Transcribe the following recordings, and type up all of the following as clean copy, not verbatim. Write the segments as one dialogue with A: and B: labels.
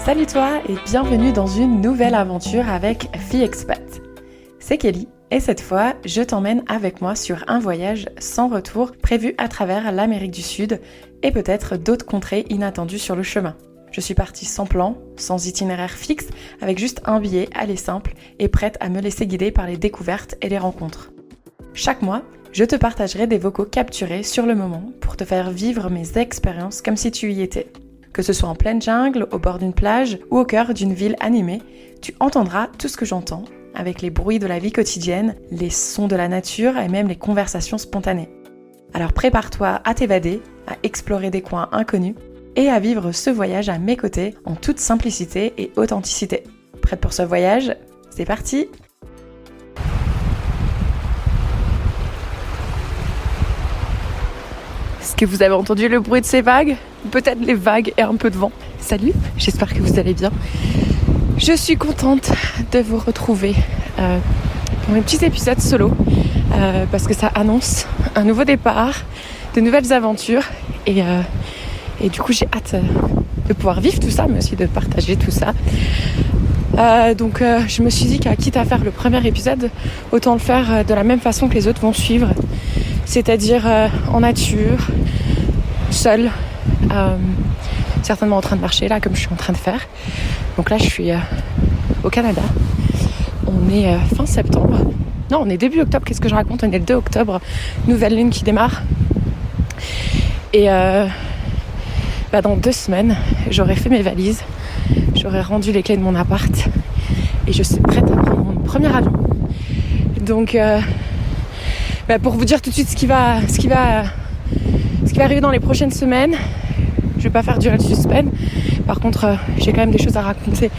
A: Salut toi et bienvenue dans une nouvelle aventure avec Fille Expat. C'est Kelly et cette fois, je t'emmène avec moi sur un voyage sans retour prévu à travers l'Amérique du Sud et peut-être d'autres contrées inattendues sur le chemin. Je suis partie sans plan, sans itinéraire fixe, avec juste un billet, aller simple et prête à me laisser guider par les découvertes et les rencontres. Chaque mois, je te partagerai des vocaux capturés sur le moment pour te faire vivre mes expériences comme si tu y étais. Que ce soit en pleine jungle, au bord d'une plage ou au cœur d'une ville animée, tu entendras tout ce que j'entends, avec les bruits de la vie quotidienne, les sons de la nature et même les conversations spontanées. Alors prépare-toi à t'évader, à explorer des coins inconnus et à vivre ce voyage à mes côtés en toute simplicité et authenticité. Prête pour ce voyage ? C'est parti ! Est-ce que vous avez entendu le bruit de ces vagues ? Peut-être les vagues et un peu de vent. Salut, j'espère que vous allez bien. Je suis contente de vous retrouver pour un petit épisode solo parce que ça annonce un nouveau départ, de nouvelles aventures et du coup j'ai hâte de pouvoir vivre tout ça, mais aussi de partager tout ça. Donc je me suis dit qu'à quitte à faire le premier épisode, autant le faire de la même façon que les autres vont suivre, c'est-à-dire en nature, seule, certainement en train de marcher là comme je suis en train de faire. Donc là je suis au Canada, on est fin septembre, non on est début octobre, qu'est-ce que je raconte, on est le 2 octobre, nouvelle lune qui démarre et dans 2 semaines j'aurai fait mes valises, j'aurai rendu les clés de mon appart et je suis prête à prendre mon premier avion. Donc pour vous dire tout de suite ce qui va arriver dans les prochaines semaines, je vais pas faire durer le suspense. Par contre, j'ai quand même des choses à raconter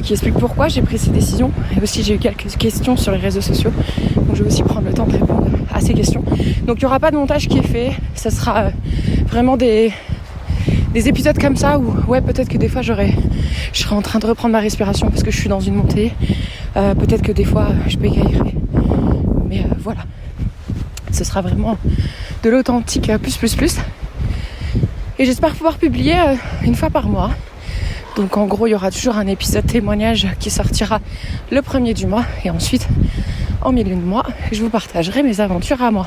A: qui expliquent pourquoi j'ai pris ces décisions. Et aussi, j'ai eu quelques questions sur les réseaux sociaux. Donc, je vais aussi prendre le temps de répondre à ces questions. Donc, il n'y aura pas de montage qui est fait. Ça sera vraiment des épisodes comme ça où, ouais, peut-être que des fois, je serai en train de reprendre ma respiration parce que je suis dans une montée. Peut-être que des fois, je bégayerai. Mais voilà. Ce sera vraiment de l'authentique plus. Et j'espère pouvoir publier une fois par mois. Donc en gros, il y aura toujours un épisode témoignage qui sortira le 1er du mois. Et ensuite, en milieu de mois, je vous partagerai mes aventures à moi.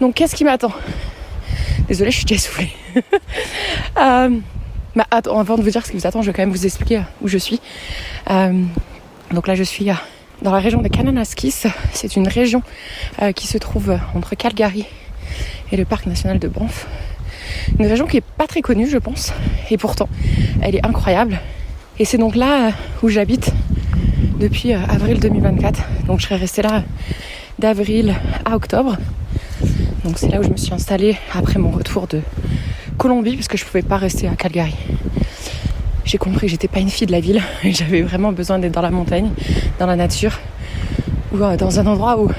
A: Donc qu'est-ce qui m'attend ? Désolée, je suis déjà essoufflée. Attends, avant de vous dire ce qui vous attend, je vais quand même vous expliquer où je suis. Donc là, je suis dans la région de Kananaskis. C'est une région qui se trouve entre Calgary et le parc national de Banff. Une région qui est pas très connue, je pense, et pourtant elle est incroyable. Et c'est donc là où j'habite depuis avril 2024. Donc je serai restée là d'avril à octobre. Donc c'est là où je me suis installée après mon retour de Colombie, parce que je pouvais pas rester à Calgary. J'ai compris que j'étais pas une fille de la ville et j'avais vraiment besoin d'être dans la montagne, dans la nature, ou dans un endroit où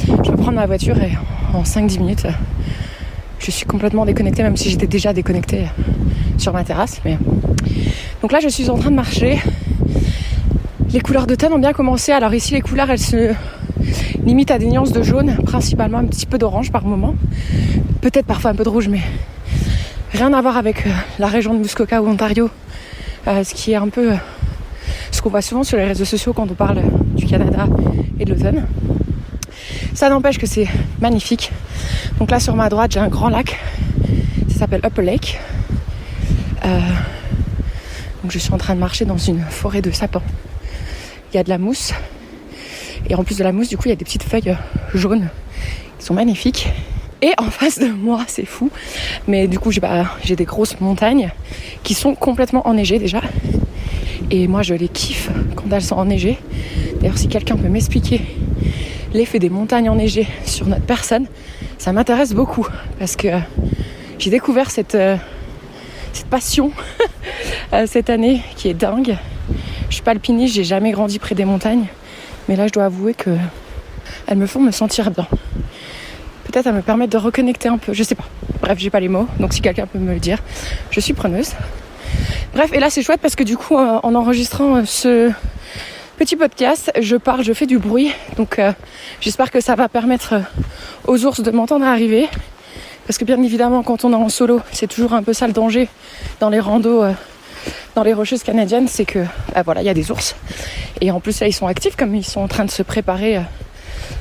A: je peux prendre ma voiture et en 5-10 minutes je suis complètement déconnectée, même si j'étais déjà déconnectée sur ma terrasse. Mais donc là je suis en train de marcher. Les couleurs d'automne ont bien commencé. Alors ici les couleurs elles se limitent à des nuances de jaune, principalement un petit peu d'orange par moment, peut-être parfois un peu de rouge, mais rien à voir avec la région de Muskoka ou Ontario, ce qui est un peu ce qu'on voit souvent sur les réseaux sociaux quand on parle du Canada et de l'automne. Ça n'empêche que c'est magnifique. Donc là sur ma droite j'ai un grand lac, ça s'appelle Upper Lake. Donc je suis en train de marcher dans une forêt de sapins. Il y a de la mousse et en plus de la mousse du coup il y a des petites feuilles jaunes qui sont magnifiques. Et en face de moi, c'est fou, mais du coup j'ai des grosses montagnes qui sont complètement enneigées déjà. Et moi je les kiffe quand elles sont enneigées. D'ailleurs si quelqu'un peut m'expliquer l'effet des montagnes enneigées sur notre personne, ça m'intéresse beaucoup parce que j'ai découvert cette passion cette année qui est dingue. Je suis pas alpiniste, j'ai jamais grandi près des montagnes, mais là je dois avouer que elles me font me sentir bien. Peut-être à me permettre de reconnecter un peu, je sais pas. Bref, j'ai pas les mots, donc si quelqu'un peut me le dire, je suis preneuse. Bref, et là c'est chouette parce que du coup en enregistrant ce petit podcast, je fais du bruit, donc j'espère que ça va permettre aux ours de m'entendre arriver, parce que bien évidemment quand on est en solo, c'est toujours un peu ça le danger dans les randos dans les Rocheuses canadiennes, c'est que voilà, il y a des ours. Et en plus là, ils sont actifs comme ils sont en train de se préparer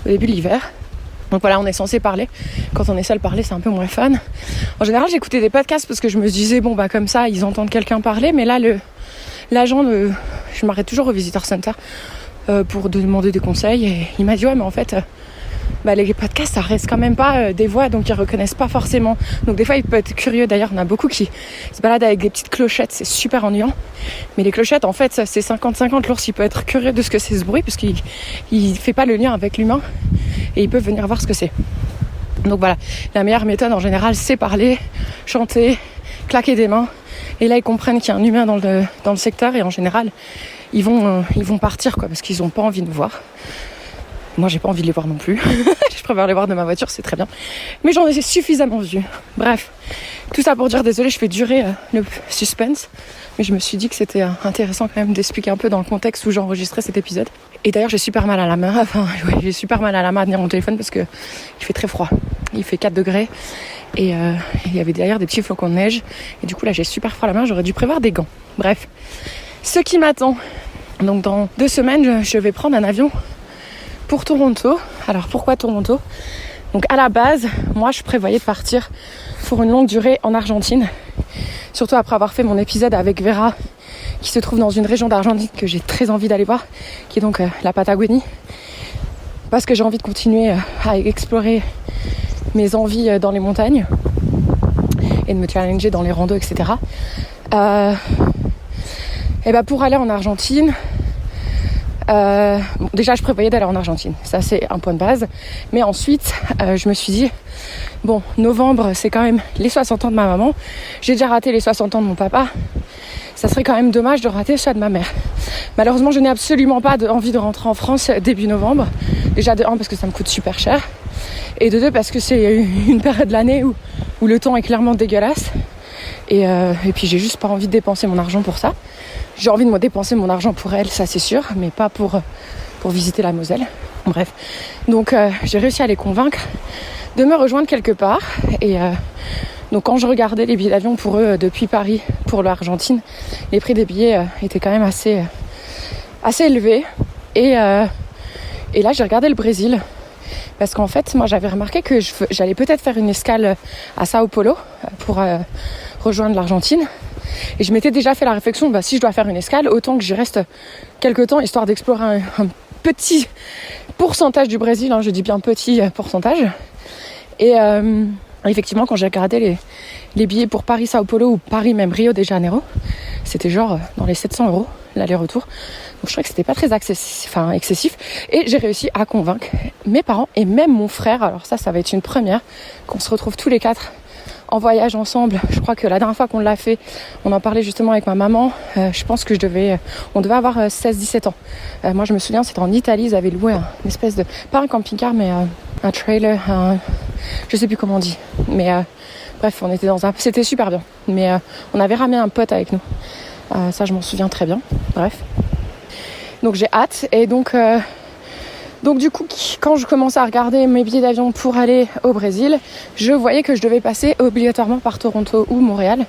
A: au début de l'hiver. Donc voilà, on est censé parler. Quand on est seul parler, c'est un peu moins fun. En général, j'écoutais des podcasts parce que je me disais, bon bah comme ça, ils entendent quelqu'un parler. Mais là, l'agent, je m'arrête toujours au Visitor Center pour demander des conseils. Et il m'a dit, ouais, mais en fait, les podcasts, ça reste quand même pas des voix, donc ils reconnaissent pas forcément. Donc des fois, il peut être curieux. D'ailleurs, on a beaucoup qui se baladent avec des petites clochettes. C'est super ennuyant. Mais les clochettes, en fait, c'est 50-50. L'ours, il peut être curieux de ce que c'est ce bruit parce qu'il fait pas le lien avec l'humain. Et ils peuvent venir voir ce que c'est. Donc voilà, la meilleure méthode en général, c'est parler, chanter, claquer des mains. Et là, ils comprennent qu'il y a un humain dans le secteur. Et en général, ils vont partir, quoi, parce qu'ils n'ont pas envie de nous voir. Moi, j'ai pas envie de les voir non plus. Je préfère les voir de ma voiture, c'est très bien. Mais j'en ai suffisamment vu. Bref, tout ça pour dire, désolé, je fais durer le suspense. Mais je me suis dit que c'était intéressant quand même d'expliquer un peu dans le contexte où j'ai enregistré cet épisode. Et d'ailleurs, j'ai super mal à la main. J'ai super mal à la main à tenir mon téléphone parce que il fait très froid. Il fait 4 degrés. Et il y avait derrière des petits flocons de neige. Et du coup, là, j'ai super froid à la main. J'aurais dû prévoir des gants. Bref, ce qui m'attend. Donc, dans 2 semaines, je vais prendre un avion pour Toronto. Alors, pourquoi Toronto ? Donc, à la base, moi, je prévoyais de partir pour une longue durée en Argentine. Surtout après avoir fait mon épisode avec Vera, qui se trouve dans une région d'Argentine que j'ai très envie d'aller voir, qui est donc la Patagonie. Parce que j'ai envie de continuer à explorer mes envies dans les montagnes et de me challenger dans les randos, etc. Et pour aller en Argentine, déjà je prévoyais d'aller en Argentine, ça c'est un point de base. Mais ensuite, je me suis dit, bon, novembre c'est quand même les 60 ans de ma maman. J'ai déjà raté les 60 ans de mon papa. Ça serait quand même dommage de rater ceux de ma mère. Malheureusement, je n'ai absolument pas envie de rentrer en France début novembre. Déjà de 1 parce que ça me coûte super cher. Et de 2 parce que c'est une période de l'année où le temps est clairement dégueulasse. Et puis j'ai juste pas envie de dépenser mon argent pour ça. J'ai envie de me dépenser mon argent pour elle, ça c'est sûr, mais pas pour visiter la Moselle. Bref. Donc j'ai réussi à les convaincre de me rejoindre quelque part. Et donc quand je regardais les billets d'avion pour eux depuis Paris pour l'Argentine, les prix des billets étaient quand même assez élevés. Et là j'ai regardé le Brésil. Parce qu'en fait, moi j'avais remarqué que j'allais peut-être faire une escale à Sao Paulo pour rejoindre l'Argentine. Et je m'étais déjà fait la réflexion, si je dois faire une escale, autant que j'y reste quelques temps, histoire d'explorer un petit pourcentage du Brésil, je dis bien petit pourcentage. Et effectivement, quand j'ai regardé les billets pour Paris-Sao Paulo ou Paris même Rio de Janeiro, c'était genre dans les 700 € l'aller-retour. Donc je trouvais que c'était pas très excessif. Et j'ai réussi à convaincre mes parents et même mon frère, alors ça va être une première, qu'on se retrouve tous les 4 en voyage ensemble. Je crois que la dernière fois qu'on l'a fait, on en parlait justement avec ma maman. Je pense que on devait avoir 16-17 ans. Moi je me souviens, c'était en Italie, ils avaient loué une espèce de, pas un camping-car, mais un trailer, je sais plus comment on dit. Mais bref, on était c'était super bien. Mais on avait ramené un pote avec nous. Ça je m'en souviens très bien. Bref. Donc j'ai hâte. Et donc du coup, quand je commençais à regarder mes billets d'avion pour aller au Brésil, je voyais que je devais passer obligatoirement par Toronto ou Montréal.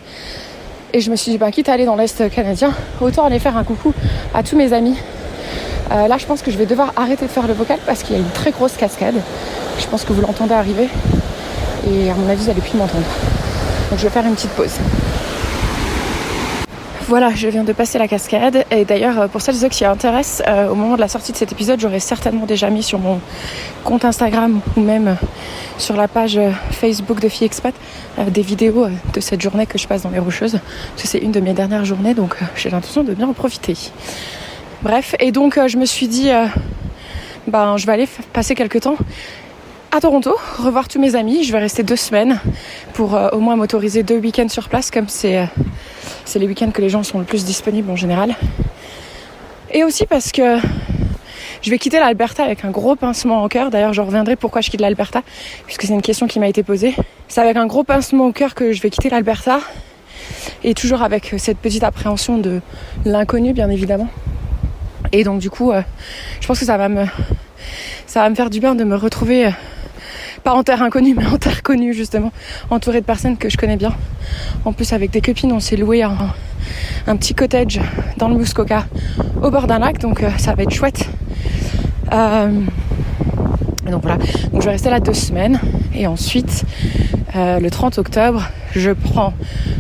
A: Et je me suis dit, quitte à aller dans l'Est canadien, autant aller faire un coucou à tous mes amis. Là, je pense que je vais devoir arrêter de faire le vocal parce qu'il y a une très grosse cascade. Je pense que vous l'entendez arriver. Et à mon avis, vous n'allez plus m'entendre. Donc je vais faire une petite pause. Voilà, je viens de passer la cascade. Et d'ailleurs, pour celles et ceux qui intéressent, au moment de la sortie de cet épisode, j'aurais certainement déjà mis sur mon compte Instagram ou même sur la page Facebook de Filles Expat des vidéos de cette journée que je passe dans les Rocheuses. Parce que c'est une de mes dernières journées, donc j'ai l'intention de bien en profiter. Bref, et donc je me suis dit, je vais aller passer quelques temps à Toronto, revoir tous mes amis. Je vais rester 2 semaines pour au moins m'autoriser 2 week-ends sur place, comme c'est les week-ends que les gens sont le plus disponibles en général. Et aussi parce que je vais quitter l'Alberta avec un gros pincement au cœur. D'ailleurs, je reviendrai pourquoi je quitte l'Alberta, puisque c'est une question qui m'a été posée. C'est avec un gros pincement au cœur que je vais quitter l'Alberta, et toujours avec cette petite appréhension de l'inconnu, bien évidemment. Et donc du coup, je pense que ça va me faire du bien de me retrouver pas en terre inconnue, mais en terre connue justement, entourée de personnes que je connais bien. En plus avec des copines, on s'est loué un petit cottage dans le Muskoka au bord d'un lac, donc ça va être chouette. Donc voilà, donc je vais rester là 2 semaines et ensuite le 30 octobre je prends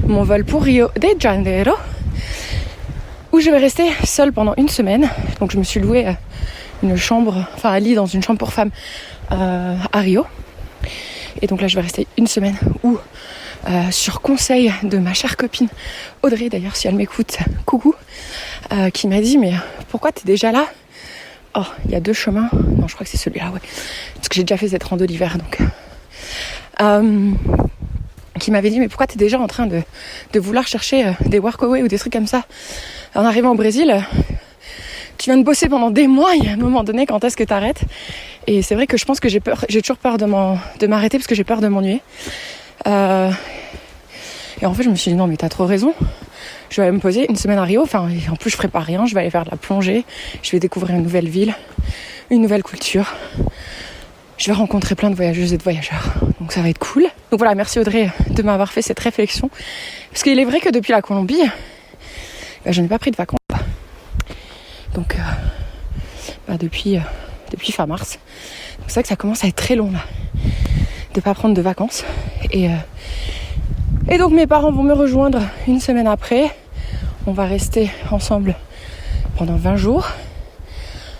A: mon vol pour Rio de Janeiro où je vais rester seule pendant 1 semaine. Donc je me suis loué un lit dans une chambre pour femmes à Rio, et donc là je vais rester 1 semaine où sur conseil de ma chère copine Audrey, d'ailleurs si elle m'écoute, coucou, qui m'a dit mais pourquoi t'es déjà là? Oh, il y a 2 chemins. Non, je crois que c'est celui-là, ouais. Parce que j'ai déjà fait cette rando d'hiver, donc. Qui m'avait dit, mais pourquoi t'es déjà en train de vouloir chercher des workaway ou des trucs comme ça en arrivant au Brésil? Tu viens de bosser pendant des mois, il y a un moment donné, quand est-ce que t'arrêtes? Et c'est vrai que je pense que j'ai toujours peur de m'arrêter parce que j'ai peur de m'ennuyer. Et en fait, je me suis dit, non, mais t'as trop raison. Je vais aller me poser 1 semaine à Rio, en plus je ferai pas rien, je vais aller faire de la plongée, je vais découvrir une nouvelle ville, une nouvelle culture, je vais rencontrer plein de voyageuses et de voyageurs, donc ça va être cool. Donc voilà, merci Audrey de m'avoir fait cette réflexion, parce qu'il est vrai que depuis la Colombie, je n'ai pas pris de vacances, donc depuis fin mars, c'est vrai que ça commence à être très long là, de pas prendre de vacances, et donc mes parents vont me rejoindre 1 semaine après. On va rester ensemble pendant 20 jours.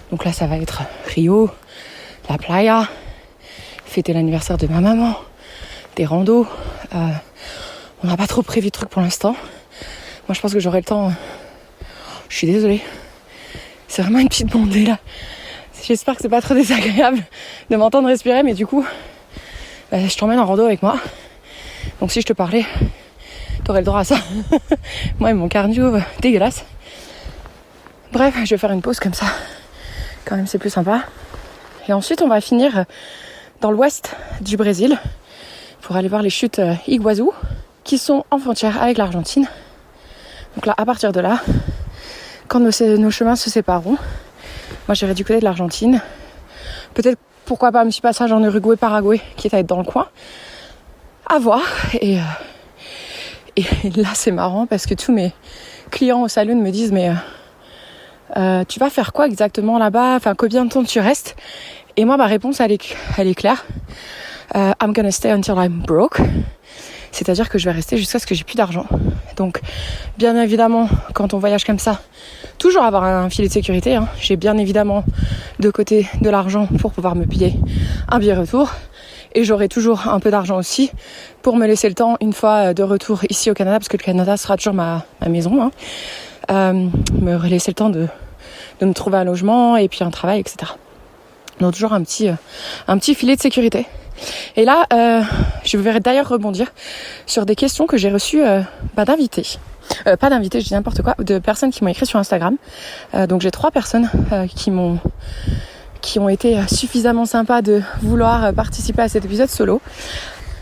A: Donc là ça va être Rio, la playa, fêter l'anniversaire de ma maman, des randos. On n'a pas trop prévu de trucs pour l'instant. Moi je pense que j'aurai le temps. Je suis désolée. C'est vraiment une petite bondée là. J'espère que c'est pas trop désagréable de m'entendre respirer, mais du coup je t'emmène en rando avec moi. Donc si je te parlais, t'aurais le droit à ça. Moi et mon cardio dégueulasse. Bref, je vais faire une pause comme ça. Quand même, c'est plus sympa. Et ensuite, on va finir dans l'ouest du Brésil pour aller voir les chutes Iguazu qui sont en frontière avec l'Argentine. Donc là, à partir de là, quand nos chemins se sépareront, moi j'irai du côté de l'Argentine. Peut-être, pourquoi pas, un petit passage en Uruguay, Paraguay, qui est à être dans le coin. À voir. Et là c'est marrant parce que tous mes clients au saloon me disent mais tu vas faire quoi exactement là-bas, combien de temps tu restes? Et moi ma réponse elle est claire. I'm gonna stay until I'm broke. C'est-à-dire que je vais rester jusqu'à ce que j'ai plus d'argent. Donc bien évidemment quand on voyage comme ça, toujours avoir un filet de sécurité, hein. J'ai bien évidemment de côté de l'argent pour pouvoir me payer un billet retour. Et j'aurai toujours un peu d'argent aussi pour me laisser le temps, une fois de retour ici au Canada, parce que le Canada sera toujours ma maison, hein, me laisser le temps de me trouver un logement et puis un travail, etc. Donc toujours un petit filet de sécurité. Et là, je vais d'ailleurs rebondir sur des questions que j'ai reçues d'invités. Pas d'invités, je dis n'importe quoi, de personnes qui m'ont écrit sur Instagram. Donc j'ai 3 personnes qui ont été suffisamment sympas de vouloir participer à cet épisode solo.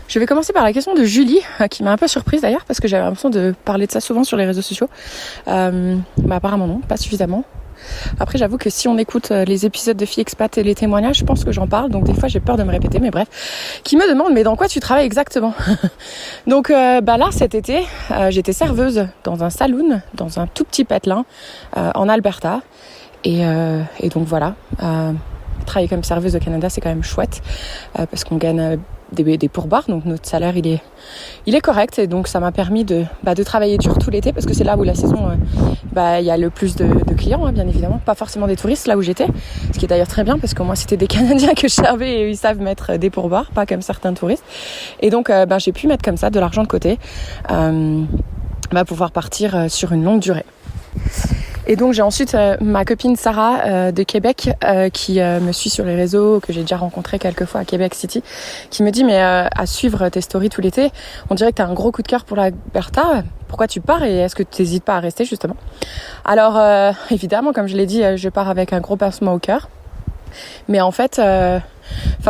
A: Je vais commencer par la question de Julie, qui m'a un peu surprise d'ailleurs, parce que j'avais l'impression de parler de ça souvent sur les réseaux sociaux. Apparemment non, pas suffisamment. Après j'avoue que si on écoute les épisodes de Filles Expat et les témoignages, je pense que j'en parle, donc des fois j'ai peur de me répéter, mais bref. Qui me demande mais dans quoi tu travailles exactement? Donc là cet été, j'étais serveuse dans un saloon, dans un tout petit patelin en Alberta. Et donc voilà, travailler comme serveuse au Canada c'est quand même chouette parce qu'on gagne des pourboires, donc notre salaire il est correct, et donc ça m'a permis de travailler dur tout l'été parce que c'est là où la saison il y a le plus de clients, hein, bien évidemment, pas forcément des touristes là où j'étais, ce qui est d'ailleurs très bien parce que moi c'était des Canadiens que je servais et ils savent mettre des pourboires, pas comme certains touristes, et donc j'ai pu mettre comme ça de l'argent de côté pouvoir partir sur une longue durée. Et donc j'ai ensuite ma copine Sarah de Québec qui me suit sur les réseaux, que j'ai déjà rencontré quelques fois à Québec City, qui me dit mais à suivre tes stories tout l'été, on dirait que tu as un gros coup de cœur pour l'Alberta, pourquoi tu pars et est-ce que tu n'hésites pas à rester justement? Alors évidemment, comme je l'ai dit, je pars avec un gros pincement au cœur. Mais en fait,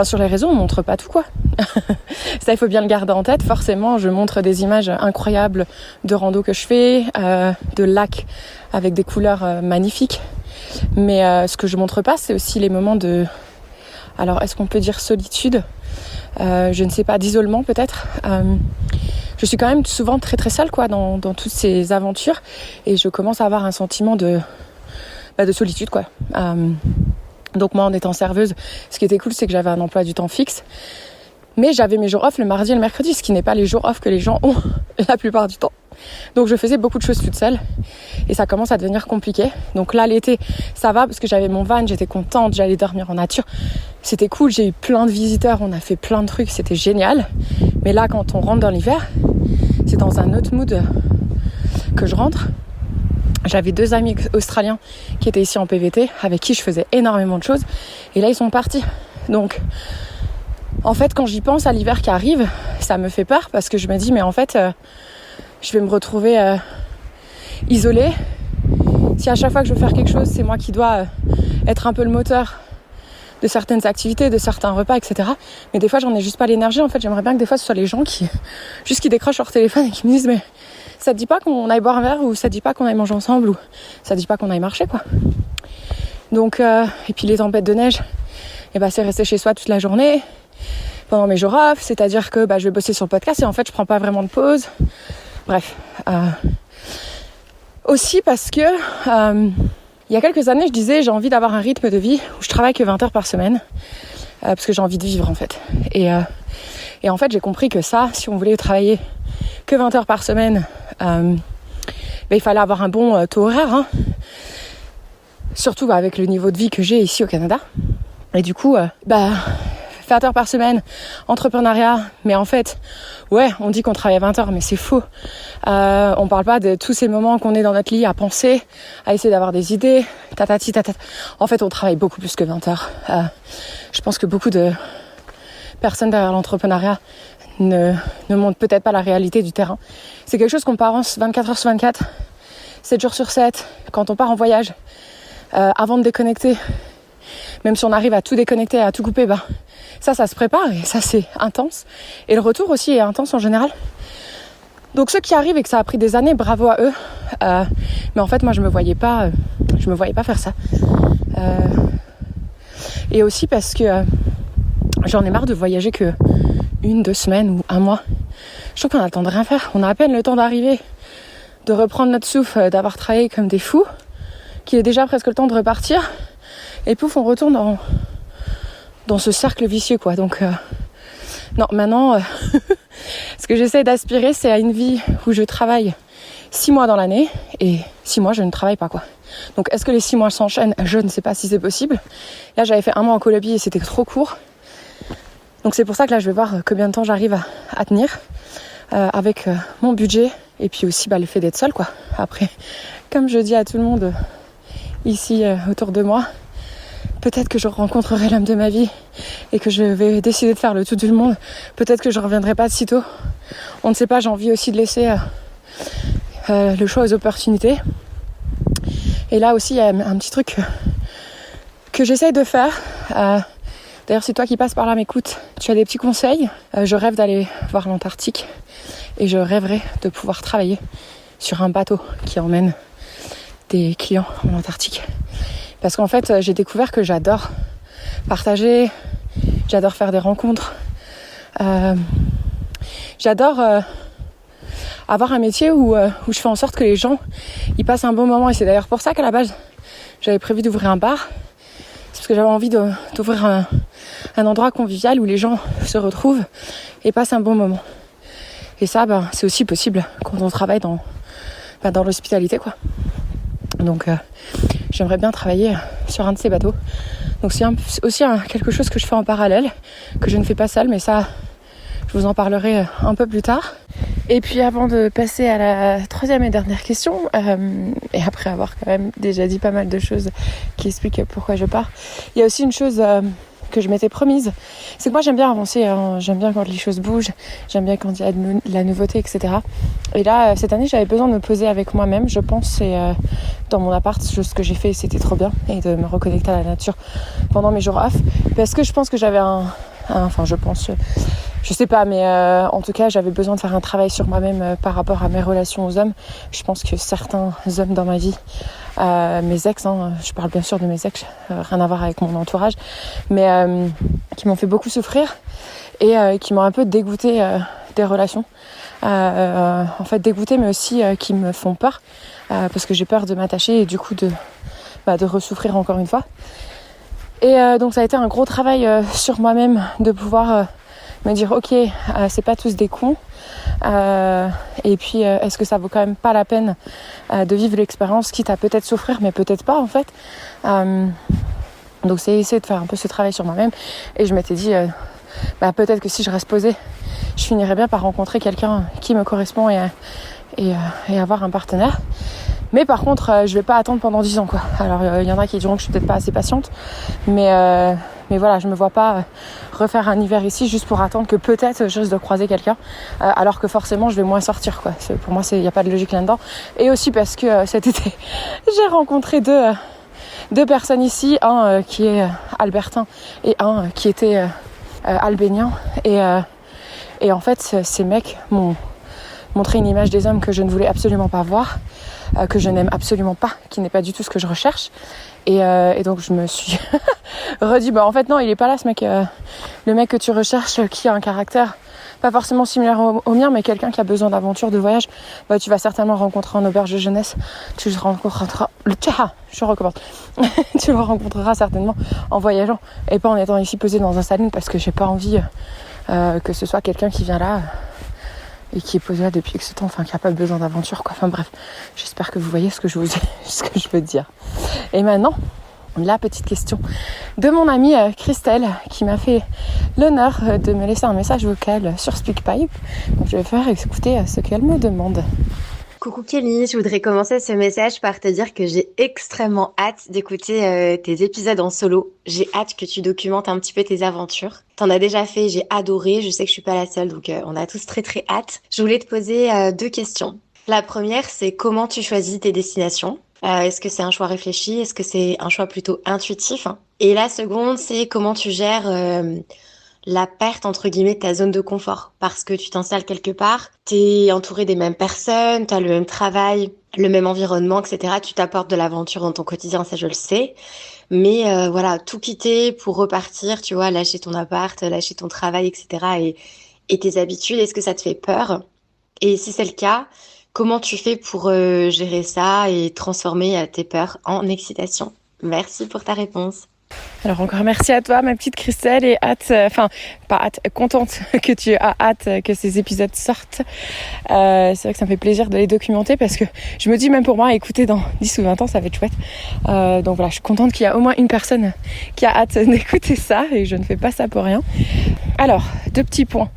A: sur les réseaux, on montre pas tout, quoi. Ça, il faut bien le garder en tête. Forcément, je montre des images incroyables de rando que je fais, de lacs avec des couleurs magnifiques. Mais ce que je montre pas, c'est aussi les moments de... Alors, est-ce qu'on peut dire solitude? je ne sais pas, d'isolement peut-être. Je suis quand même souvent très très seule quoi dans toutes ces aventures et je commence à avoir un sentiment de solitude quoi. Donc moi en étant serveuse, ce qui était cool c'est que j'avais un emploi du temps fixe, mais j'avais mes jours off le mardi et le mercredi, ce qui n'est pas les jours off que les gens ont la plupart du temps. Donc je faisais beaucoup de choses toute seule et ça commence à devenir compliqué. Donc là l'été ça va parce que j'avais mon van, j'étais contente, j'allais dormir en nature, c'était cool, j'ai eu plein de visiteurs, on a fait plein de trucs, c'était génial. Mais là quand on rentre dans l'hiver, c'est dans un autre mood que je rentre. J'avais 2 amis australiens qui étaient ici en PVT avec qui je faisais énormément de choses et là ils sont partis. Donc en fait quand j'y pense à l'hiver qui arrive, ça me fait peur parce que je me dis mais en fait je vais me retrouver isolée. Si à chaque fois que je veux faire quelque chose, c'est moi qui dois être un peu le moteur de certaines activités, de certains repas, etc. Mais des fois, j'en ai juste pas l'énergie. En fait, j'aimerais bien que des fois, ce soit les gens qui décrochent leur téléphone et qui me disent mais ça te dit pas qu'on aille boire un verre ou ça te dit pas qu'on aille manger ensemble ou ça te dit pas qu'on aille marcher quoi. Donc, et puis les tempêtes de neige, c'est rester chez soi toute la journée pendant mes jours off. C'est-à-dire que je vais bosser sur le podcast et en fait, je prends pas vraiment de pause. Bref, aussi parce que il y a quelques années, je disais j'ai envie d'avoir un rythme de vie où je travaille que 20 heures par semaine parce que j'ai envie de vivre en fait. Et en fait, j'ai compris que ça, si on voulait travailler que 20 heures par semaine, il fallait avoir un bon taux horaire, hein. Surtout avec le niveau de vie que j'ai ici au Canada. Et du coup, 20 heures par semaine, entrepreneuriat, mais en fait, ouais, on dit qu'on travaille à 20 heures, mais c'est faux. On parle pas de tous ces moments qu'on est dans notre lit à penser, à essayer d'avoir des idées, tatati tatata. En fait, on travaille beaucoup plus que 20 heures. Je pense que beaucoup de personnes derrière l'entrepreneuriat ne montrent peut-être pas la réalité du terrain. C'est quelque chose qu'on pense 24 heures sur 24, 7 jours sur 7, quand on part en voyage, avant de déconnecter. Même si on arrive à tout déconnecter, à tout couper, ça se prépare et ça c'est intense. Et le retour aussi est intense en général. Donc ceux qui arrivent et que ça a pris des années, bravo à eux. Mais en fait moi je me voyais pas faire ça. Et aussi parce que j'en ai marre de voyager que 1-2 semaines ou 1 mois. Je trouve qu'on a le temps de rien faire. On a à peine le temps d'arriver, de reprendre notre souffle, d'avoir travaillé comme des fous, qu'il est déjà presque le temps de repartir. Et pouf, on retourne dans ce cercle vicieux, quoi. Donc, non, maintenant, ce que j'essaie d'aspirer, c'est à une vie où je travaille 6 mois dans l'année et 6 mois, je ne travaille pas, quoi. Donc, est-ce que les 6 mois s'enchaînent ? Je ne sais pas si c'est possible. Là, j'avais fait 1 mois en Colombie et c'était trop court. Donc, c'est pour ça que là, je vais voir combien de temps j'arrive à tenir avec mon budget et puis aussi le fait d'être seule, quoi. Après, comme je dis à tout le monde ici autour de moi, peut-être que je rencontrerai l'homme de ma vie et que je vais décider de faire le tour du monde. Peut-être que je ne reviendrai pas de sitôt. On ne sait pas, j'ai envie aussi de laisser le choix aux opportunités. Et là aussi, il y a un petit truc que j'essaye de faire. D'ailleurs, si toi qui passes par là m'écoutes, tu as des petits conseils. Je rêve d'aller voir l'Antarctique et je rêverais de pouvoir travailler sur un bateau qui emmène des clients en Antarctique. Parce qu'en fait, j'ai découvert que j'adore partager, j'adore faire des rencontres, j'adore avoir un métier où je fais en sorte que les gens ils passent un bon moment. Et c'est d'ailleurs pour ça qu'à la base, j'avais prévu d'ouvrir un bar. C'est parce que j'avais envie d'ouvrir un endroit convivial où les gens se retrouvent et passent un bon moment. Et ça, c'est aussi possible quand on travaille dans l'hospitalité, quoi. Donc j'aimerais bien travailler sur un de ces bateaux. Donc c'est aussi quelque chose que je fais en parallèle, que je ne fais pas seule, mais ça je vous en parlerai un peu plus tard. Et puis avant de passer à la 3e et dernière question, et après avoir quand même déjà dit pas mal de choses qui expliquent pourquoi je pars, il y a aussi une chose que je m'étais promise, c'est que moi j'aime bien avancer, hein. J'aime bien quand les choses bougent, j'aime bien quand il y a de la nouveauté, etc. Et là cette année j'avais besoin de me poser avec moi-même, je pense, et dans mon appart, ce que j'ai fait c'était trop bien, et de me reconnecter à la nature pendant mes jours off, parce que je pense que j'avais Je sais pas, mais en tout cas, j'avais besoin de faire un travail sur moi-même par rapport à mes relations aux hommes. Je pense que certains hommes dans ma vie, mes ex, je parle bien sûr de mes ex, rien à voir avec mon entourage, mais qui m'ont fait beaucoup souffrir et qui m'ont un peu dégoûtée des relations. En fait, dégoûtée, mais aussi qui me font peur, parce que j'ai peur de m'attacher et du coup de ressouffrir encore une fois. Et donc ça a été un gros travail sur moi-même de pouvoir me dire ok, c'est pas tous des cons, et puis est-ce que ça vaut quand même pas la peine de vivre l'expérience, quitte à peut-être souffrir mais peut-être pas en fait. Donc c'est essayer de faire un peu ce travail sur moi-même, et je m'étais dit peut-être que si je reste posée, je finirais bien par rencontrer quelqu'un qui me correspond et avoir un partenaire. Mais par contre, je vais pas attendre pendant 10 ans, quoi. Alors, il y en a qui diront que je suis peut-être pas assez patiente, mais voilà, je me vois pas refaire un hiver ici juste pour attendre que peut-être je risque de croiser quelqu'un, alors que forcément, je vais moins sortir, quoi. Pour moi, il y a pas de logique là-dedans. Et aussi parce que cet été, j'ai rencontré deux personnes ici, un qui est albertain et un qui était albénien. Et en fait, ces mecs m'ont montré une image des hommes que je ne voulais absolument pas voir, que je n'aime absolument pas, qui n'est pas du tout ce que je recherche. Et donc je me suis redit, en fait non, il est pas là ce mec, le mec que tu recherches, qui a un caractère pas forcément similaire au mien, mais quelqu'un qui a besoin d'aventure, de voyage, tu vas certainement rencontrer en auberge de jeunesse, tu le rencontreras, je recommence, tu le rencontreras certainement en voyageant et pas en étant ici posé dans un salon, parce que j'ai pas envie que ce soit quelqu'un qui vient là et qui est posé là depuis X temps, qui a pas besoin d'aventure, quoi. Enfin bref, j'espère que vous voyez ce que je veux dire. Et maintenant, la petite question de mon amie Christelle, qui m'a fait l'honneur de me laisser un message vocal sur SpeakPipe. Donc je vais faire écouter ce qu'elle me demande.
B: Coucou Kelly, je voudrais commencer ce message par te dire que j'ai extrêmement hâte d'écouter tes épisodes en solo. J'ai hâte que tu documentes un petit peu tes aventures. T'en as déjà fait, j'ai adoré, je sais que je suis pas la seule, donc on a tous très très hâte. Je voulais te poser 2 questions. La première, c'est comment tu choisis tes destinations ? Est-ce que c'est un choix réfléchi ? Est-ce que c'est un choix plutôt intuitif ? Et la seconde, c'est comment tu gères la perte, entre guillemets, de ta zone de confort. Parce que tu t'installes quelque part, t'es entouré des mêmes personnes, t'as le même travail, le même environnement, etc. Tu t'apportes de l'aventure dans ton quotidien, ça je le sais. Mais voilà, tout quitter pour repartir, tu vois, lâcher ton appart, lâcher ton travail, etc. Et tes habitudes, est-ce que ça te fait peur ? Et si c'est le cas, comment tu fais pour gérer ça et transformer tes peurs en excitation ? Merci pour ta réponse.
A: Alors encore merci à toi, ma petite Christelle, et contente que tu as hâte que ces épisodes sortent. C'est vrai que ça me fait plaisir de les documenter, parce que je me dis, même pour moi, écouter dans 10 ou 20 ans, ça va être chouette. Donc voilà, je suis contente qu'il y a au moins une personne qui a hâte d'écouter ça, et je ne fais pas ça pour rien. Alors, 2 petits points.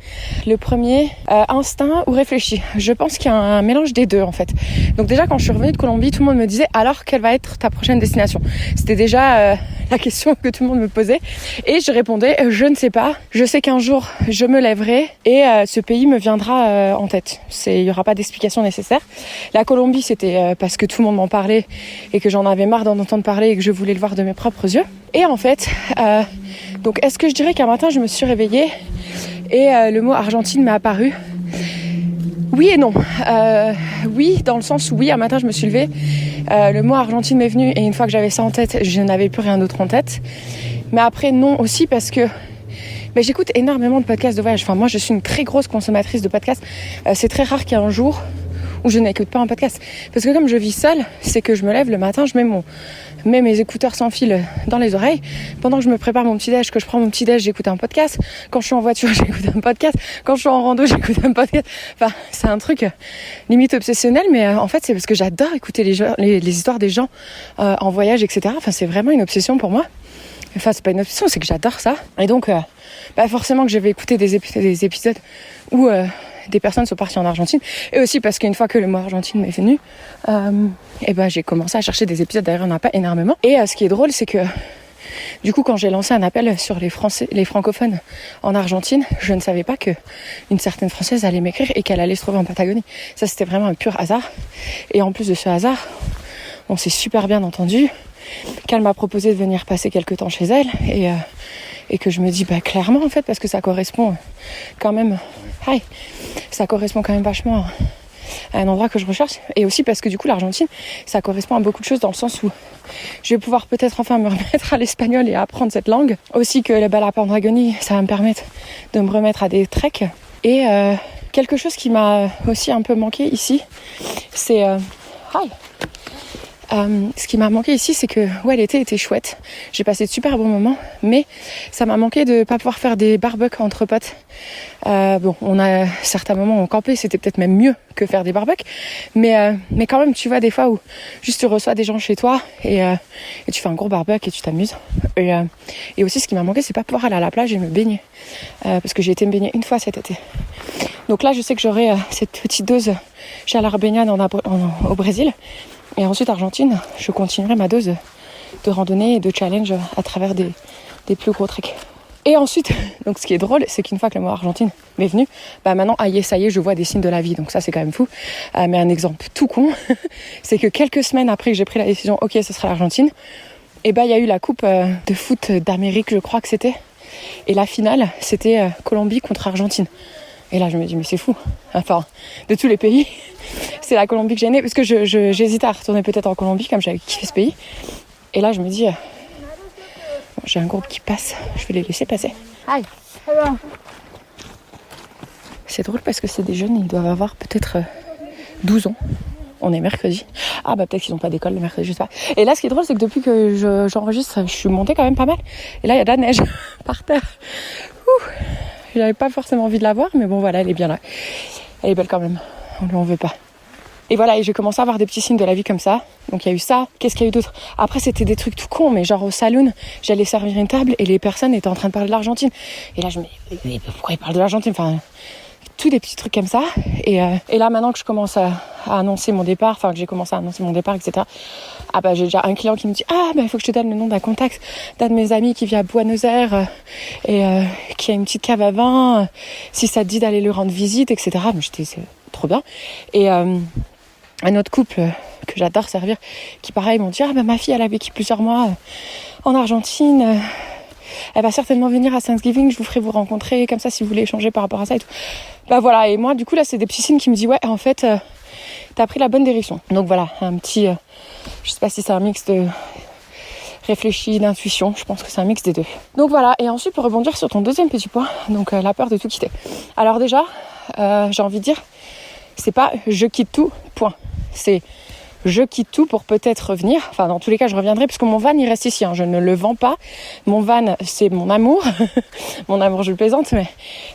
A: Le premier, instinct ou réfléchi. Je pense qu'il y a un mélange des deux, en fait. Donc déjà, quand je suis revenue de Colombie, tout le monde me disait, alors quelle va être ta prochaine destination ? C'était déjà la question que tout le monde me posait, et je répondais, je ne sais pas. Je sais qu'un jour, je me lèverai et ce pays me viendra en tête. Il n'y aura pas d'explication nécessaire. La Colombie, c'était parce que tout le monde m'en parlait et que j'en avais marre d'en entendre parler et que je voulais le voir de mes propres yeux. Et en fait, donc est-ce que je dirais qu'un matin, je me suis réveillée et le mot Argentine m'est apparu ? Oui et non. Oui, dans le sens où oui, un matin je me suis levée, le mot Argentine m'est venu, et une fois que j'avais ça en tête, je n'avais plus rien d'autre en tête. Mais après non aussi, parce que j'écoute énormément de podcasts de voyage. Enfin, moi je suis une très grosse consommatrice de podcasts. C'est très rare qu'il y ait un jour où je n'écoute pas un podcast. Parce que comme je vis seule, c'est que je me lève le matin, je mets mes écouteurs sans fil dans les oreilles. Pendant que je me prépare mon petit-déj, que je prends mon petit-déj, j'écoute un podcast. Quand je suis en voiture, j'écoute un podcast. Quand je suis en rando, j'écoute un podcast. Enfin, c'est un truc limite obsessionnel, mais en fait, c'est parce que j'adore écouter les histoires des gens en voyage, etc. Enfin, c'est vraiment une obsession pour moi. Enfin, c'est pas une obsession, c'est que j'adore ça. Et donc, forcément que je vais écouter des épisodes où des personnes sont parties en Argentine. Et aussi parce qu'une fois que le mot Argentine m'est venu, j'ai commencé à chercher des épisodes. D'ailleurs, il n'y en a pas énormément. Et ce qui est drôle, c'est que du coup, quand j'ai lancé un appel sur les francophones en Argentine, je ne savais pas qu'une certaine Française allait m'écrire et qu'elle allait se trouver en Patagonie. Ça, c'était vraiment un pur hasard. Et en plus de ce hasard, on s'est super bien entendu, qu'elle m'a proposé de venir passer quelques temps chez elle. et que je me dis clairement en fait, parce que ça correspond quand même vachement à un endroit que je recherche, et aussi parce que du coup l'Argentine ça correspond à beaucoup de choses, dans le sens où je vais pouvoir peut-être enfin me remettre à l'espagnol et à apprendre cette langue, aussi que la Pendragonie ça va me permettre de me remettre à des treks. Et quelque chose qui m'a aussi un peu manqué ici, c'est ce qui m'a manqué ici, c'est que l'été était chouette. J'ai passé de super bons moments, mais ça m'a manqué de pas pouvoir faire des barbecues entre potes. On a certains moments où on campait, c'était peut-être même mieux que faire des barbecues, mais quand même, tu vois, des fois où juste tu reçois des gens chez toi et tu fais un gros barbecue et tu t'amuses. Et aussi, ce qui m'a manqué, c'est pas pouvoir aller à la plage et me baigner, parce que j'ai été me baigner une fois cet été. Donc là, je sais que j'aurai cette petite dose Chalarbaignade au Brésil. Et ensuite, Argentine, je continuerai ma dose de randonnée et de challenge à travers des plus gros treks. Et ensuite, donc ce qui est drôle, c'est qu'une fois que le mot Argentine m'est venu, maintenant, ça y est, je vois des signes de la vie. Donc ça, c'est quand même fou. Mais un exemple tout con, c'est que quelques semaines après que j'ai pris la décision, ok, ce sera l'Argentine, et il y a eu la coupe de foot d'Amérique, je crois que c'était. Et la finale, c'était Colombie contre Argentine. Et là, je me dis, mais c'est fou. Enfin, de tous les pays, c'est la Colombie que j'ai née. Parce que j'hésitais à retourner peut-être en Colombie, comme j'avais kiffé ce pays. Et là, je me dis, j'ai un groupe qui passe, je vais les laisser passer. Hi. Hello. C'est drôle parce que c'est des jeunes, ils doivent avoir peut-être 12 ans. On est mercredi. Peut-être qu'ils n'ont pas d'école le mercredi, je sais pas. Et là, ce qui est drôle, c'est que depuis que j'enregistre, je suis montée quand même pas mal. Et là, il y a de la neige par terre. J'avais pas forcément envie de la voir, mais bon voilà, elle est bien là. Elle est belle quand même, on lui en veut pas. Et voilà, et j'ai commencé à avoir des petits signes de la vie comme ça. Donc il y a eu ça, qu'est-ce qu'il y a eu d'autre? Après c'était des trucs tout cons, mais genre au saloon, j'allais servir une table et les personnes étaient en train de parler de l'Argentine. Et là je me dis, mais pourquoi ils parlent de l'Argentine? Enfin, tous des petits trucs comme ça. Et là maintenant que je commence à annoncer mon départ, que j'ai commencé à annoncer mon départ, etc. J'ai déjà un client qui me dit, il faut que je te donne le nom d'un contact d'un de mes amis qui vit à Buenos Aires et qui a une petite cave à vin, si ça te dit d'aller lui rendre visite, etc. Mais c'est trop bien. Et un autre couple que j'adore servir, qui pareil m'ont dit, ma fille elle a vécu plusieurs mois en Argentine, elle va certainement venir à Thanksgiving, je vous ferai vous rencontrer, comme ça si vous voulez échanger par rapport à ça et tout. Voilà, et moi du coup là c'est des petits signes qui me disent, en fait t'as pris la bonne direction. Donc voilà, un petit, je sais pas si c'est un mix de réfléchi, d'intuition, je pense que c'est un mix des deux. Donc voilà, et ensuite pour rebondir sur ton deuxième petit point, donc la peur de tout quitter. Alors déjà, j'ai envie de dire, c'est pas je quitte tout, point. C'est je quitte tout pour peut-être revenir. Enfin, dans tous les cas, je reviendrai parce que mon van, il reste ici. Je ne le vends pas. Mon van, c'est mon amour. Mon amour, je le plaisante, mais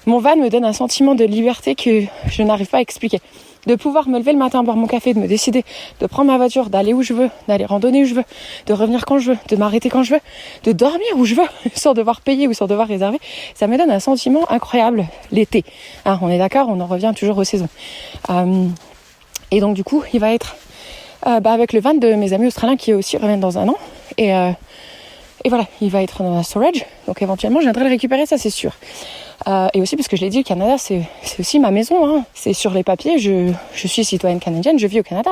A: mon van me donne un sentiment de liberté que je n'arrive pas à expliquer. De pouvoir me lever le matin, boire mon café, de me décider de prendre ma voiture, d'aller où je veux, d'aller randonner où je veux, de revenir quand je veux, de m'arrêter quand je veux, de dormir où je veux, sans devoir payer ou sans devoir réserver. Ça me donne un sentiment incroyable l'été. On est d'accord, on en revient toujours aux saisons. Et donc, du coup, il va être avec le van de mes amis australiens qui aussi reviennent dans un an. Et voilà, il va être dans un storage. Donc éventuellement, je viendrai le récupérer, ça c'est sûr. Et aussi parce que je l'ai dit, le Canada, c'est aussi ma maison. C'est sur les papiers, je suis citoyenne canadienne, je vis au Canada.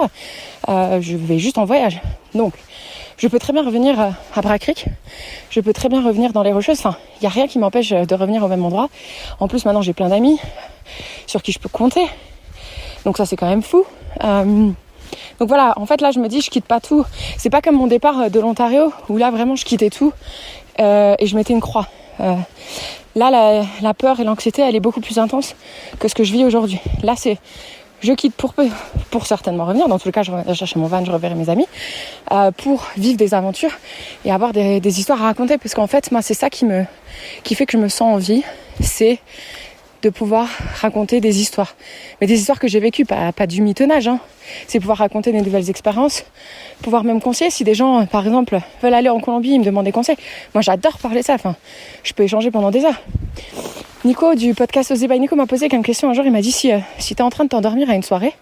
A: Je vais juste en voyage. Donc, je peux très bien revenir à Bras Creek. Je peux très bien revenir dans les Rocheuses. Enfin, il n'y a rien qui m'empêche de revenir au même endroit. En plus, maintenant, j'ai plein d'amis sur qui je peux compter. Donc ça, c'est quand même fou. Donc voilà, en fait là je me dis je quitte pas tout. C'est pas comme mon départ de l'Ontario où là vraiment je quittais tout et je mettais une croix. Là la peur et l'anxiété elle est beaucoup plus intense que ce que je vis aujourd'hui. Là c'est je quitte pour certainement revenir. Dans tous les cas je reviendrai chercher mon van, je reverrai mes amis pour vivre des aventures et avoir des histoires à raconter, parce qu'en fait moi c'est ça qui fait que je me sens en vie, c'est de pouvoir raconter des histoires. Mais des histoires que j'ai vécues, pas du mitonnage. C'est pouvoir raconter des nouvelles expériences, pouvoir même conseiller. Si des gens, par exemple, veulent aller en Colombie, ils me demandent des conseils. Moi, j'adore parler ça. Enfin, je peux échanger pendant des heures. Nico du podcast Osé by Nico m'a posé comme question un jour. Il m'a dit si t'es en train de t'endormir à une soirée,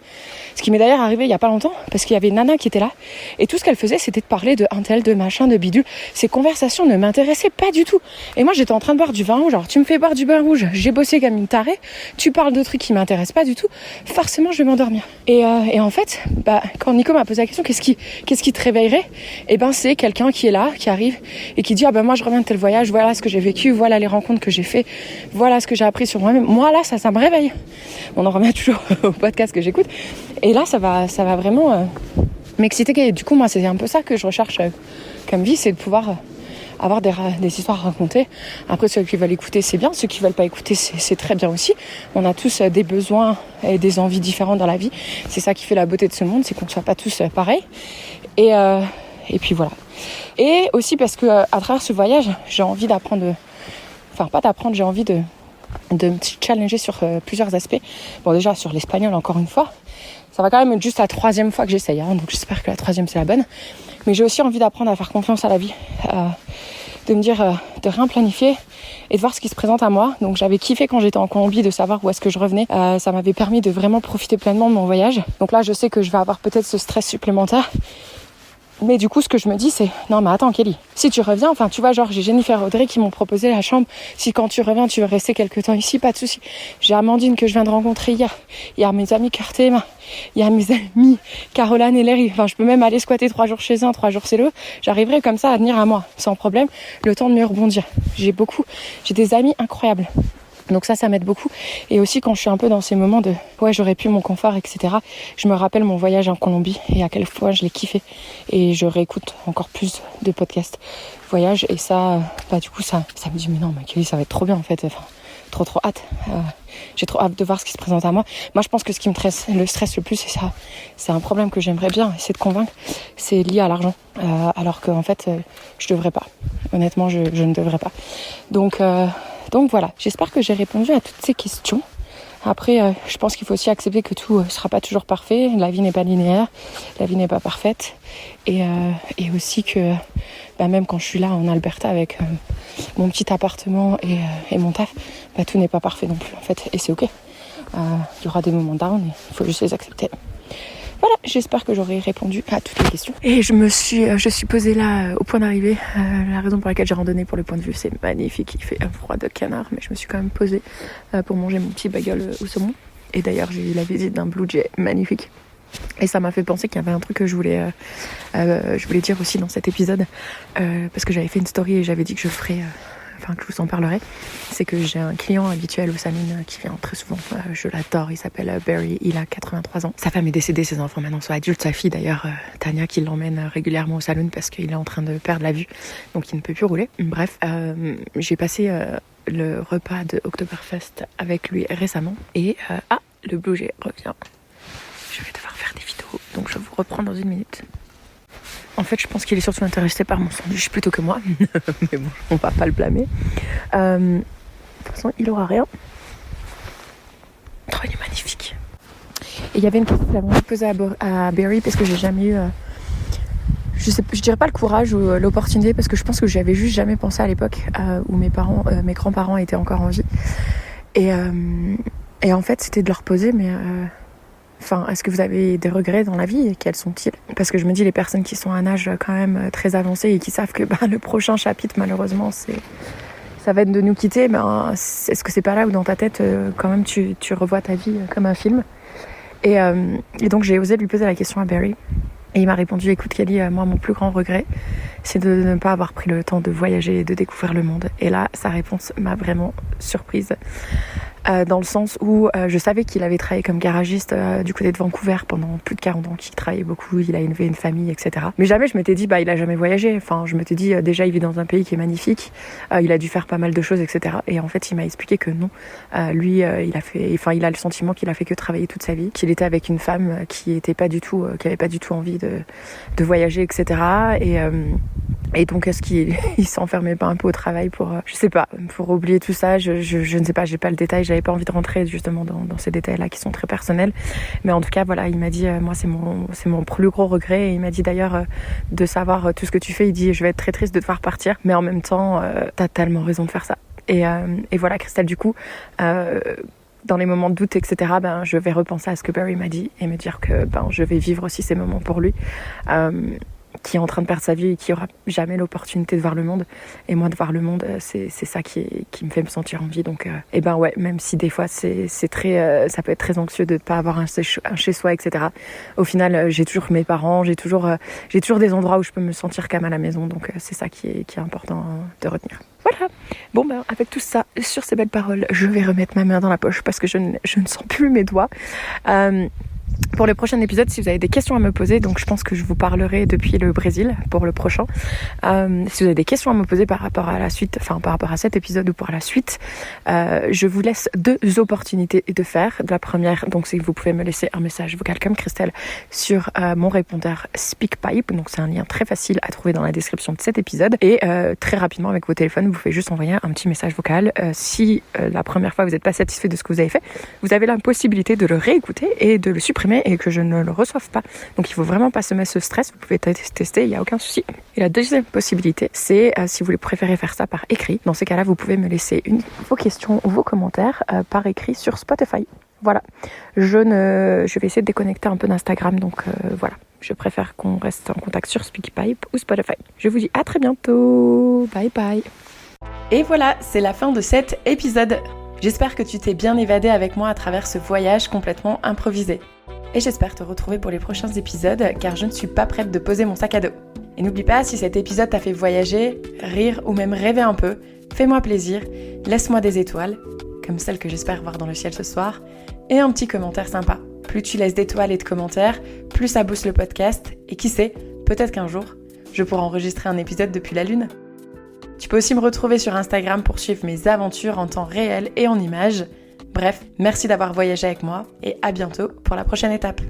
A: ce qui m'est d'ailleurs arrivé il y a pas longtemps, parce qu'il y avait une nana qui était là, et tout ce qu'elle faisait c'était de parler de un tel, de machin, de bidule. Ces conversations ne m'intéressaient pas du tout. Et moi j'étais en train de boire du vin rouge. Alors tu me fais boire du vin rouge, j'ai bossé comme une tarée, tu parles de trucs qui m'intéressent pas du tout, forcément je vais m'endormir. Et en fait, quand Nico m'a posé la question qu'est-ce qui te réveillerait, et c'est quelqu'un qui est là, qui arrive et qui dit moi je reviens de tel voyage, voilà ce que j'ai vécu, voilà les rencontres que j'ai fait, voilà ce que j'ai appris sur moi-même. Moi là ça me réveille. On en revient toujours au podcast que j'écoute. Et là ça va vraiment m'exciter. Et du coup moi c'est un peu ça que je recherche comme vie, c'est de pouvoir avoir des histoires à raconter. Après ceux qui veulent écouter c'est bien, ceux qui veulent pas écouter c'est très bien aussi. On a tous des besoins et des envies différentes dans la vie. C'est ça qui fait la beauté de ce monde, c'est qu'on ne soit pas tous pareils. Et puis voilà. Et aussi parce que à travers ce voyage, j'ai envie d'apprendre, j'ai envie de me challenger sur plusieurs aspects. Bon, déjà sur l'espagnol, encore une fois, ça va quand même être juste la 3e fois que j'essaye, donc j'espère que la 3e c'est la bonne. Mais j'ai aussi envie d'apprendre à faire confiance à la vie, de me dire de rien planifier et de voir ce qui se présente à moi. Donc j'avais kiffé quand j'étais en Colombie de savoir où est-ce que je revenais. Ça m'avait permis de vraiment profiter pleinement de mon voyage. Donc là je sais que je vais avoir peut-être ce stress supplémentaire. Mais du coup, ce que je me dis, c'est non, mais attends, Kelly, si tu reviens, tu vois, j'ai Jennifer et Audrey qui m'ont proposé la chambre. Si quand tu reviens, tu veux rester quelques temps ici, pas de souci. J'ai Amandine que je viens de rencontrer hier. Il y a mes amis Carte et Emma. Il y a mes amis Caroline et Larry. Je peux même aller squatter 3 jours chez un, 3 jours chez l'autre. J'arriverai comme ça à venir à moi, sans problème, le temps de me rebondir. J'ai des amis incroyables. Donc ça m'aide beaucoup. Et aussi quand je suis un peu dans ces moments de j'aurais pu mon confort, etc. Je me rappelle mon voyage en Colombie et à quel point je l'ai kiffé. Et je réécoute encore plus de podcasts voyage. Et ça, du coup, ça me dit mais non, Kelly, ça va être trop bien en fait. Trop hâte. J'ai trop hâte de voir ce qui se présente à moi. Moi, je pense que ce qui me stresse le plus, c'est un problème que j'aimerais bien essayer de convaincre. C'est lié à l'argent. Alors qu'en fait, je devrais pas. Honnêtement, je ne devrais pas. Donc voilà, j'espère que j'ai répondu à toutes ces questions. Après, je pense qu'il faut aussi accepter que tout ne sera pas toujours parfait. La vie n'est pas linéaire, la vie n'est pas parfaite. Et aussi que même quand je suis là en Alberta avec mon petit appartement et mon taf, tout n'est pas parfait non plus en fait. Et c'est ok. Il y aura des moments down et il faut juste les accepter. Voilà, j'espère que j'aurai répondu à toutes les questions. Et je suis posée là au point d'arrivée. La raison pour laquelle j'ai randonné pour le point de vue, c'est magnifique. Il fait un froid de canard, mais je me suis quand même posée pour manger mon petit bagel au saumon. Et d'ailleurs, j'ai eu la visite d'un Blue Jay magnifique. Et ça m'a fait penser qu'il y avait un truc que je voulais dire aussi dans cet épisode. Parce que j'avais fait une story et j'avais dit que je vous en parlerai. C'est que j'ai un client habituel au salon qui vient très souvent. Je l'adore, il s'appelle Barry, il a 83 ans. Sa femme est décédée, ses enfants maintenant sont adultes. Sa fille d'ailleurs, Tania, qui l'emmène régulièrement au salon parce qu'il est en train de perdre la vue. Donc il ne peut plus rouler. Bref, j'ai passé le repas de Oktoberfest avec lui récemment. Et le Blue Jay revient. Je vais devoir faire des vidéos, donc je vous reprends dans 1 minute. En fait, je pense qu'il est surtout intéressé par mon sandwich plutôt que moi. Mais bon, on va pas le blâmer. De toute façon, il aura rien. Oh, il est magnifique. Et il y avait une question que j'avais posée à Barry parce que j'ai jamais eu... je dirais pas le courage ou l'opportunité parce que je pense que j'y avais juste jamais pensé à l'époque où mes grands-parents étaient encore en vie. Et en fait, c'était de leur poser, mais... est-ce que vous avez des regrets dans la vie et quels sont-ils ? Parce que je me dis, les personnes qui sont à un âge quand même très avancé et qui savent que le prochain chapitre, malheureusement, ça va être de nous quitter, est-ce que c'est pas là où dans ta tête, quand même, tu revois ta vie comme un film ? Et donc, j'ai osé lui poser la question à Barry. Et il m'a répondu, écoute Kelly, moi, mon plus grand regret, c'est de ne pas avoir pris le temps de voyager et de découvrir le monde. Et là, sa réponse m'a vraiment surprise. Dans le sens où je savais qu'il avait travaillé comme garagiste du côté de Vancouver pendant plus de 40 ans, qu'il travaillait beaucoup, il a élevé une famille, etc. Mais jamais je m'étais dit, il a jamais voyagé. Je m'étais dit, déjà, il vit dans un pays qui est magnifique, il a dû faire pas mal de choses, etc. Et en fait, il m'a expliqué que non. Lui, il a le sentiment qu'il a fait que travailler toute sa vie, qu'il était avec une femme qui avait pas du tout envie de voyager, etc. Et donc, est-ce qu'il s'enfermait pas un peu au travail pour oublier tout ça, je ne sais pas, j'ai pas le détail, j'avais pas envie de rentrer justement dans ces détails-là qui sont très personnels. Mais en tout cas, voilà, il m'a dit, moi, c'est mon plus gros regret. Et il m'a dit d'ailleurs, de savoir tout ce que tu fais, il dit, je vais être très triste de devoir partir. Mais en même temps, t'as tellement raison de faire ça. Et voilà, Christelle, du coup, dans les moments de doute, etc., je vais repenser à ce que Barry m'a dit et me dire que je vais vivre aussi ces moments pour lui, qui est en train de perdre sa vie et qui aura jamais l'opportunité de voir le monde. Et moi, de voir le monde, c'est ça qui me fait me sentir en vie. Donc, ouais, même si des fois c'est très, ça peut être très anxieux de ne pas avoir un chez soi, etc. Au final, j'ai toujours mes parents, j'ai toujours des endroits où je peux me sentir comme à la maison. Donc, c'est ça qui est important de retenir. Voilà. Bon, avec tout ça, sur ces belles paroles, je vais remettre ma main dans la poche parce que je ne sens plus mes doigts. Pour le prochain épisode, si vous avez des questions à me poser, donc je pense que je vous parlerai depuis le Brésil pour le prochain. Si vous avez des questions à me poser par rapport à la suite, par rapport à cet épisode ou pour la suite, je vous laisse 2 opportunités de faire. La première, donc, c'est que vous pouvez me laisser un message vocal comme Christelle sur mon répondeur SpeakPipe. Donc, c'est un lien très facile à trouver dans la description de cet épisode. Et très rapidement, avec vos téléphones, vous pouvez juste envoyer un petit message vocal. Si la première fois vous n'êtes pas satisfait de ce que vous avez fait, vous avez la possibilité de le réécouter et de le supprimer et que je ne le reçoive pas. Donc il faut vraiment pas se mettre ce stress, vous pouvez tester, il n'y a aucun souci. Et la deuxième possibilité, c'est si vous préférez faire ça par écrit, dans ces cas-là, vous pouvez me laisser vos questions ou vos commentaires par écrit sur Spotify. Voilà. Je vais essayer de déconnecter un peu d'Instagram, donc voilà. Je préfère qu'on reste en contact sur SpeakPipe ou Spotify. Je vous dis à très bientôt. Bye bye. Et voilà, c'est la fin de cet épisode. J'espère que tu t'es bien évadé avec moi à travers ce voyage complètement improvisé. Et j'espère te retrouver pour les prochains épisodes, car je ne suis pas prête de poser mon sac à dos. Et n'oublie pas, si cet épisode t'a fait voyager, rire ou même rêver un peu, fais-moi plaisir, laisse-moi des étoiles, comme celles que j'espère voir dans le ciel ce soir, et un petit commentaire sympa. Plus tu laisses d'étoiles et de commentaires, plus ça booste le podcast, et qui sait, peut-être qu'un jour, je pourrai enregistrer un épisode depuis la Lune. Tu peux aussi me retrouver sur Instagram pour suivre mes aventures en temps réel et en images. Bref, merci d'avoir voyagé avec moi et à bientôt pour la prochaine étape.